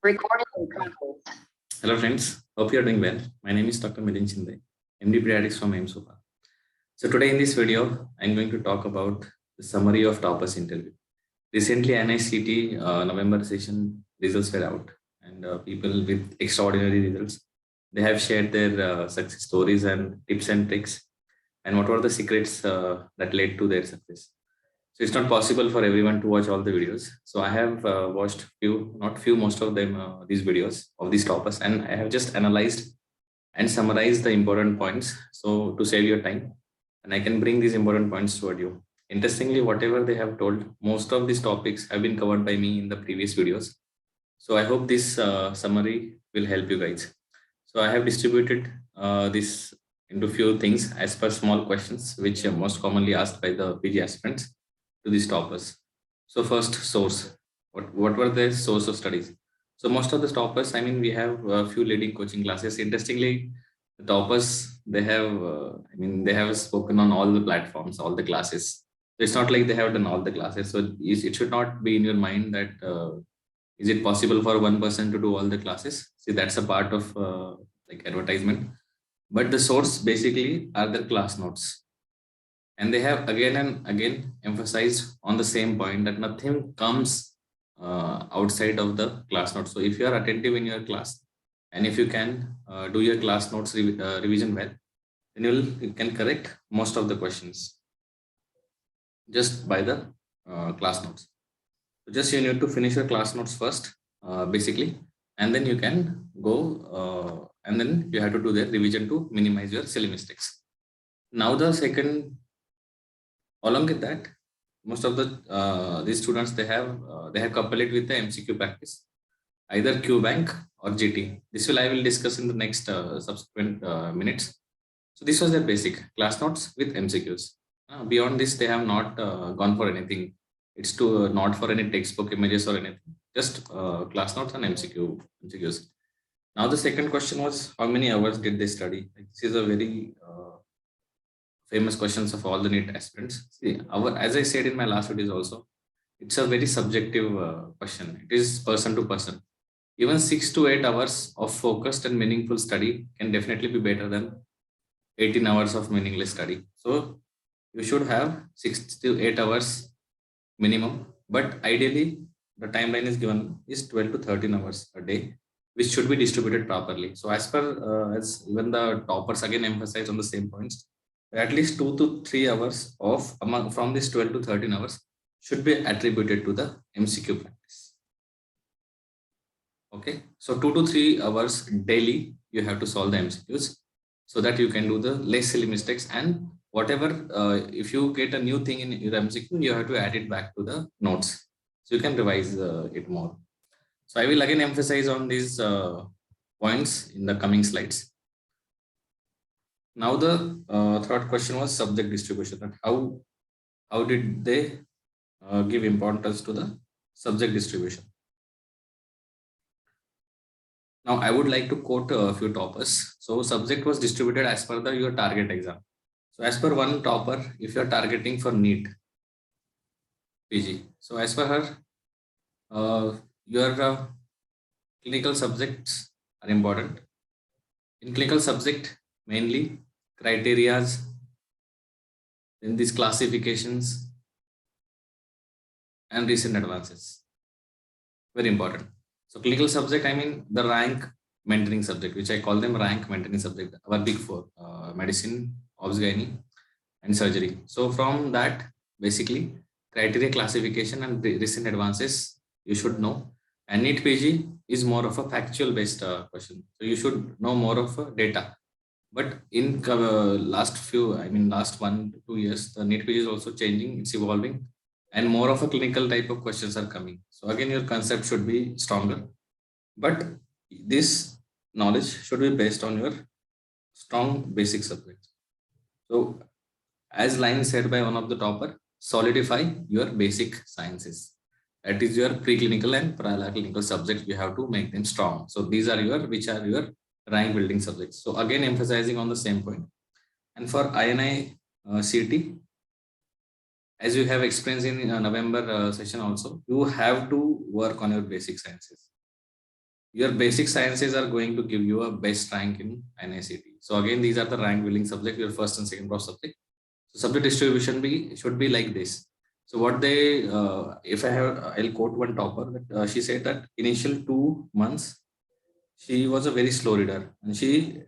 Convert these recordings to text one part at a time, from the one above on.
Recording in progress. Hello friends, hope you are doing well. My name is Dr. Milin Shinde, MD Pediatrics from AIMSOPA. So today in this video, I'm going to talk about the summary of toppers interview. Recently, NICT November session results were out, and people with extraordinary results, they have shared their success stories and tips and tricks, and what were the secrets that led to their success. So it's not possible for everyone to watch all the videos. So I have watched few, not few, most of them, these videos of these toppers, and I have just analyzed and summarized the important points. So to save your time, and I can bring these important points toward you. Interestingly, whatever they have told, most of these topics have been covered by me in the previous videos. So I hope this summary will help you guys. So I have distributed this into few things as per small questions, which are most commonly asked by the PG aspirants to these toppers. So first, source. What were the source of studies? So most of the toppers, I mean, we have a few leading coaching classes. Interestingly, the toppers, they have, they have spoken on all the platforms, all the classes. So it's not like they have done all the classes. So it should not be in your mind that is it possible for one person to do all the classes? See, that's a part of like advertisement. But the source basically are the class notes, and they have again and again emphasized on the same point that nothing comes outside of the class notes. So if you are attentive in your class, and if you can do your class notes revision well, then you can correct most of the questions just by the class notes. So just you need to finish your class notes first, basically, and then you can go and then you have to do the revision to minimize your silly mistakes. Now the second, along with that, most of the these students, they have coupled it with the MCQ practice, either QBank or GT. This will I will discuss in the next subsequent minutes. So this was their basic class notes with MCQs. Beyond this, they have not gone for anything. It's to not for any textbook images or anything. Just class notes and MCQs. Now the second question was, how many hours did they study? This is a very famous questions of all the NEET aspirants. See, as I said in my last videos also, it's a very subjective question. It is person to person. Even 6 to 8 hours of focused and meaningful study can definitely be better than 18 hours of meaningless study. So you should have 6 to 8 hours minimum, but ideally the timeline is given is 12 to 13 hours a day, which should be distributed properly. So as per as even the toppers again emphasize on the same points, at least 2 to 3 hours of among from this 12 to 13 hours should be attributed to the MCQ practice. Okay, so 2 to 3 hours daily you have to solve the MCQs so that you can do the less silly mistakes, and whatever if you get a new thing in your MCQ, you have to add it back to the notes so you can revise it more. So I will again emphasize on these points in the coming slides. Now the third question was subject distribution. That how did they give importance to the subject distribution? Now I would like to quote a few toppers. So subject was distributed as per your target exam. So as per one topper, if you are targeting for NEET PG, so as per her, your clinical subjects are important. In clinical subject, mainly criterias, then these classifications and recent advances. Very important. So clinical subject, I mean the rank maintaining subject, which I call them rank maintaining subject, our big four, medicine, obs, gynae, and surgery. So from that, basically, criteria classification and recent advances, you should know. And NEET PG is more of a factual based question. So you should know more of data. But in last 1 to 2 years, the NEET PG is also changing, it's evolving, and more of a clinical type of questions are coming. So again, your concept should be stronger. But this knowledge should be based on your strong basic subjects. So as line said by one of the topper, solidify your basic sciences. That is your preclinical and paraclinical subjects. You have to make them strong. So these are which are your rank building subjects. So again, emphasizing on the same point. And for INI CT, as you have experienced in November session also, you have to work on your basic sciences. your basic sciences are going to give you a best rank in NICT. So again, these are the rank building subject, your first and second prof subject. So subject distribution should be like this. So what they, if I have, I'll quote one topper that she said that initial 2 months, she was a very slow reader, and she,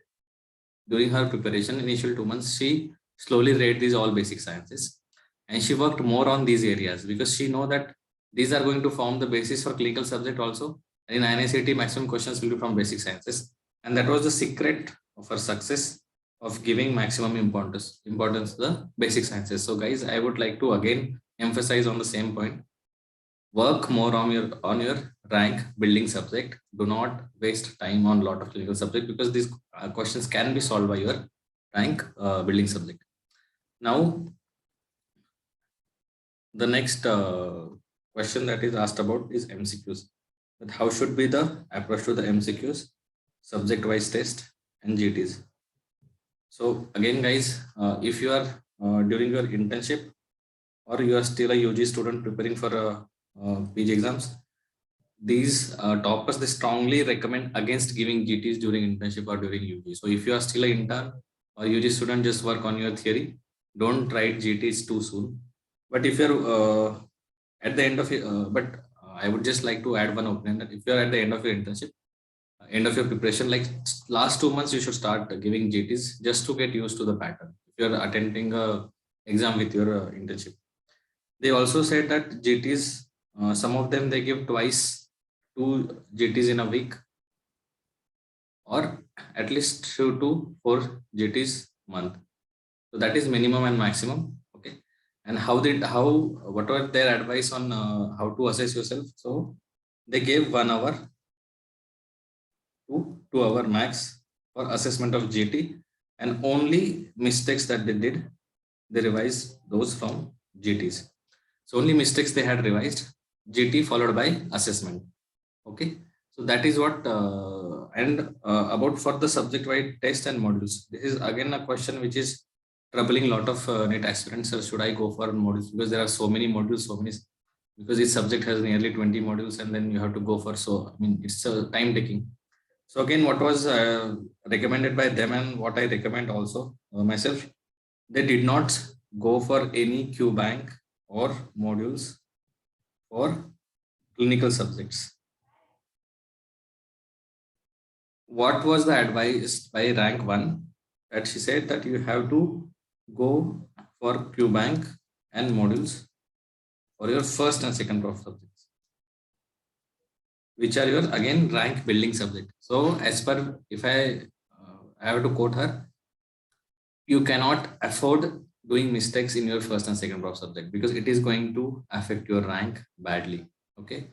during her preparation, initial 2 months, she slowly read these all basic sciences, and she worked more on these areas because she know that these are going to form the basis for clinical subject also. And in NICT, maximum questions will be from basic sciences, and that was the secret of her success of giving maximum importance to the basic sciences. So guys, I would like to again emphasize on the same point: work more on your rank building subject. Do not waste time on a lot of clinical subject, because these questions can be solved by your rank building subject. Now, the next question that is asked about is MCQs. That how should be the approach to the MCQs, subject wise test, and GTs. So again, guys, if you are during your internship, or you are still a UG student preparing for PG exams, these toppers, they strongly recommend against giving GTs during internship or during UG. So if you are still an intern or UG student, just work on your theory. Don't write GTs too soon. But if you're at the end of it, I would just like to add one opinion that if you're at the end of your internship, end of your preparation, like last 2 months, you should start giving GTs just to get used to the pattern. If you're attending a exam with your internship, they also said that GTs, some of them they give twice 2 GTs in a week, or at least 2 to 4 GTs month. So that is minimum and maximum. Okay. And what were their advice on how to assess yourself? So they gave 1 hour to 2 hour max for assessment of GT, and only mistakes that they did, they revised those from GTs. So only mistakes they had revised, GT followed by assessment. Okay. So that is what, about for the subject wide test and modules. This is again a question which is troubling a lot of NET aspirants. So should I go for modules? Because there are so many modules, because each subject has nearly 20 modules, and then you have to go for, so I mean, it's time taking. So again, what was recommended by them and what I recommend also myself, they did not go for any Q bank or modules for clinical subjects. What was the advice by rank 1? That she said that you have to go for Q bank and modules for your first and second prof subjects, which are your again rank building subject. So as per, if I have to quote her, you cannot afford doing mistakes in your first and second prof subject, because it is going to affect your rank badly. Okay.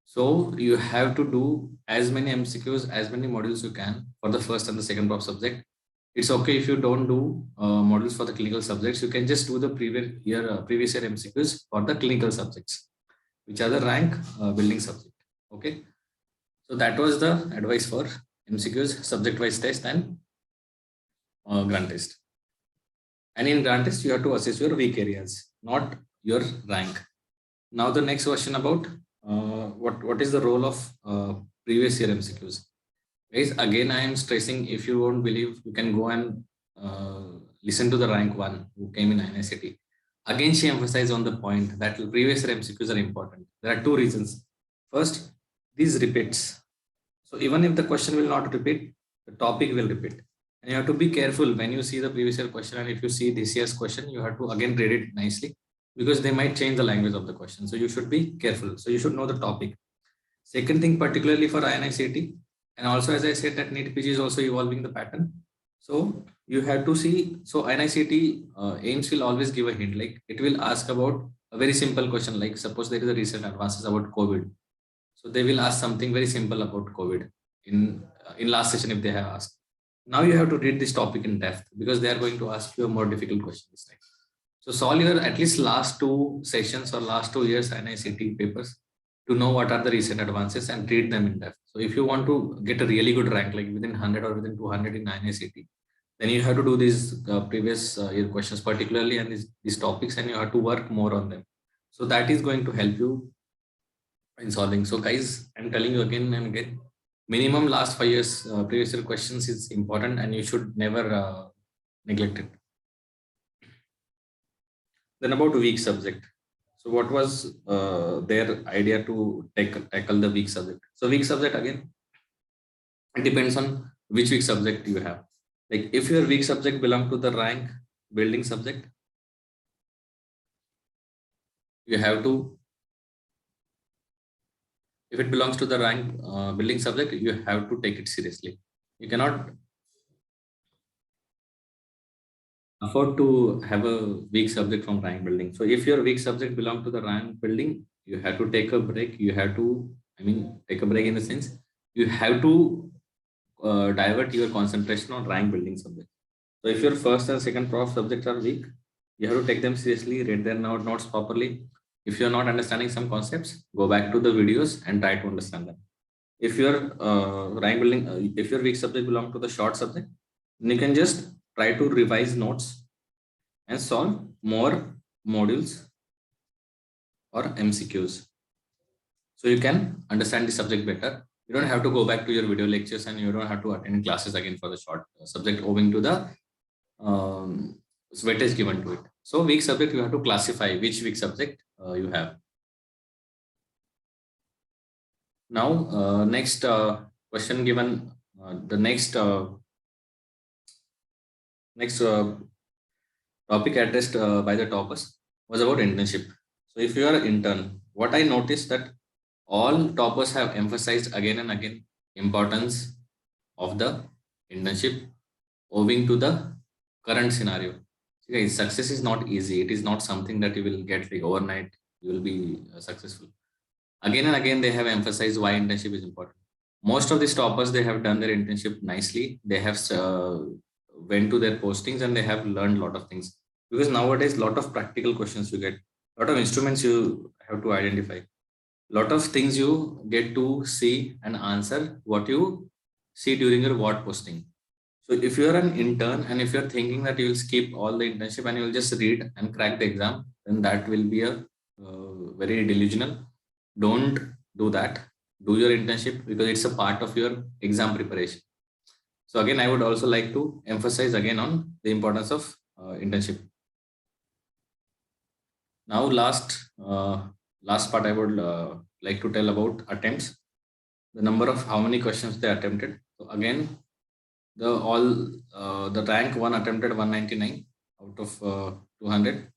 So you have to do as many MCQs, as many modules you can for the first and the second prof subject. It's okay if you don't do modules for the clinical subjects. You can just do the previous year MCQs for the clinical subjects, which are the rank building subject. Okay. So that was the advice for MCQs, subject-wise test, and grant test. And in grant test, you have to assess your weak areas, not your rank. Now the next question about what is the role of previous year MCQs. Guys, again, I am stressing, if you won't believe, you can go and listen to the rank 1 who came in NICT. Again, she emphasized on the point that previous year MCQs are important. There are 2 reasons. First, these repeats. So even if the question will not repeat, the topic will repeat. And you have to be careful when you see the previous year question, and if you see this year's question, you have to again read it nicely, because they might change the language of the question. So you should be careful. So you should know the topic. Second thing, particularly for INICT, and also as I said that NEET PG is also evolving the pattern. So you have to see, so INICT AIIMS will always give a hint, like it will ask about a very simple question, like suppose there is a recent advances about COVID. So they will ask something very simple about COVID in last session if they have asked. Now you have to read this topic in depth, because they are going to ask you a more difficult question this time. So solve your at least last 2 sessions or last 2 years NICT papers to know what are the recent advances and read them in depth. So if you want to get a really good rank, like within 100 or within 200 in NICT, then you have to do these previous year questions particularly, and these topics, and you have to work more on them. So that is going to help you in solving. So guys, I'm telling you again and again, minimum last 5 years previous year questions is important, and you should never neglect it. Then about weak subject. So what was their idea to tackle the weak subject? So weak subject, again, it depends on which weak subject you have. Like if your weak subject belong to the rank building subject, you have to, if it belongs to the rank building subject, you have to take it seriously. You cannot afford to have a weak subject from rank building. So if your weak subject belong to the rank building, you have to take a break. You have to, I mean, take a break in the sense you have to divert your concentration on rank building subject. So if your first and second prof subjects are weak, you have to take them seriously, read their notes properly. If you're not understanding some concepts, go back to the videos and try to understand them. If your rank building, if your weak subject belong to the short subject, then you can just try to revise notes and solve more modules or MCQs. So you can understand the subject better. You don't have to go back to your video lectures, and you don't have to attend classes again for the short subject owing to the weightage given to it. So weak subject, you have to classify which weak subject you have. Now, next question given, the next topic addressed by the toppers was about internship. So if you are an intern, what I noticed that all toppers have emphasized again and again importance of the internship owing to the current scenario. Okay, success is not easy. It is not something that you will get like overnight. You will be successful. Again and again, they have emphasized why internship is important. Most of these toppers, they have done their internship nicely. They have went to their postings and they have learned a lot of things, because nowadays a lot of practical questions you get, a lot of instruments you have to identify, lot of things you get to see and answer what you see during your ward posting. So if you're an intern and if you're thinking that you will skip all the internship and you will just read and crack the exam, then that will be a very delusional. Don't do that. Do your internship because it's a part of your exam preparation. So again, I would also like to emphasize again on the importance of internship. Now, last part I would like to tell about attempts, the number of how many questions they attempted. So again, the rank one attempted 199 out of 200,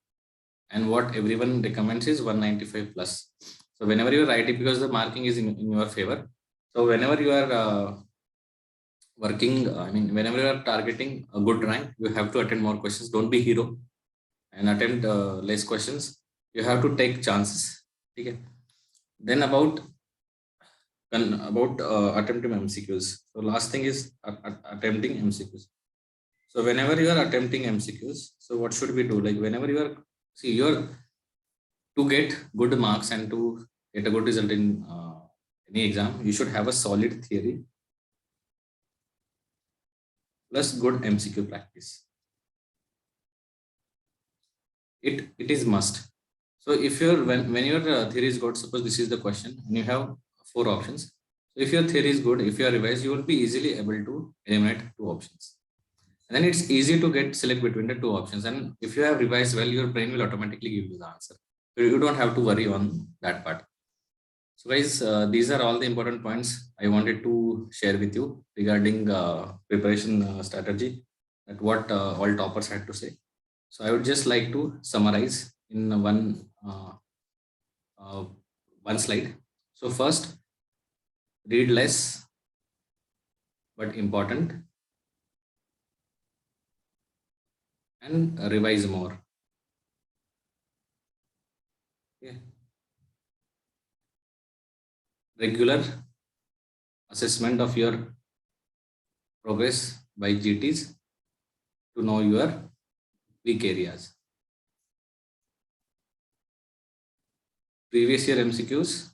and what everyone recommends is 195 plus. So whenever you write it, because the marking is in your favor, so whenever you are working, I mean, whenever you are targeting a good rank, you have to attend more questions. Don't be hero and attempt less questions. You have to take chances. Okay. Then about attempting MCQs. So last thing is attempting MCQs. So whenever you are attempting MCQs, so what should we do? Like whenever you are, see, you're to get good marks and to get a good result in any exam, you should have a solid theory plus good MCQ practice. It is must. So if you're when your theory is good, suppose this is the question and you have 4 options. So if your theory is good, if you are revised, you will be easily able to eliminate 2 options. And then it's easy to get select between the 2 options. And if you have revised well, your brain will automatically give you the answer. So you don't have to worry on that part. So guys, these are all the important points I wanted to share with you regarding preparation strategy, that what all toppers had to say. So I would just like to summarize in uh, one slide. So first, read less but important, and revise more. Okay. Regular assessment of your progress by GTs to know your weak areas. Previous year MCQs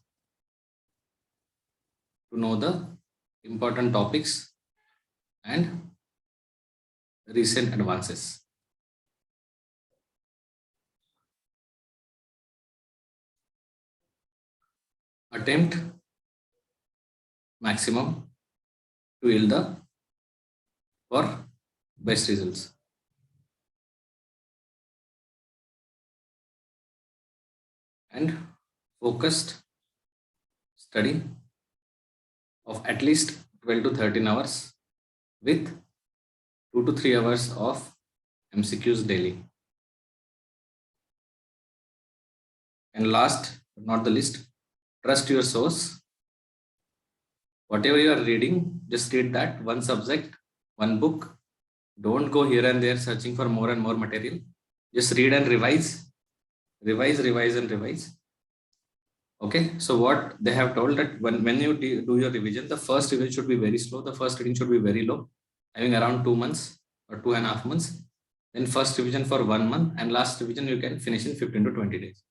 to know the important topics and recent advances. Attempt maximum to yield the for best results. And focused study of at least 12 to 13 hours with 2 to 3 hours of MCQs daily. And last but not the least, trust your source. Whatever you are reading, just read that one subject, one book. Don't go here and there searching for more and more material. Just read and revise, revise and revise. Okay, so what they have told that when you do your revision, the first revision should be very slow. The first reading should be very low, having around 2 months or 2.5 months. Then first revision for 1 month, and last revision you can finish in 15 to 20 days.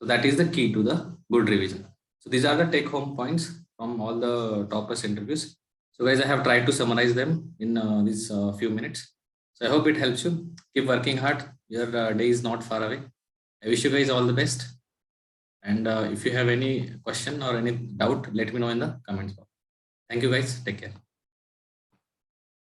So that is the key to the good revision. So these are the take home points from all the toppers interviews. So guys, I have tried to summarize them in these few minutes. So I hope it helps you. Keep working hard. Your day is not far away. I wish you guys all the best. And if you have any question or any doubt, let me know in the comments box. Thank you guys. Take care.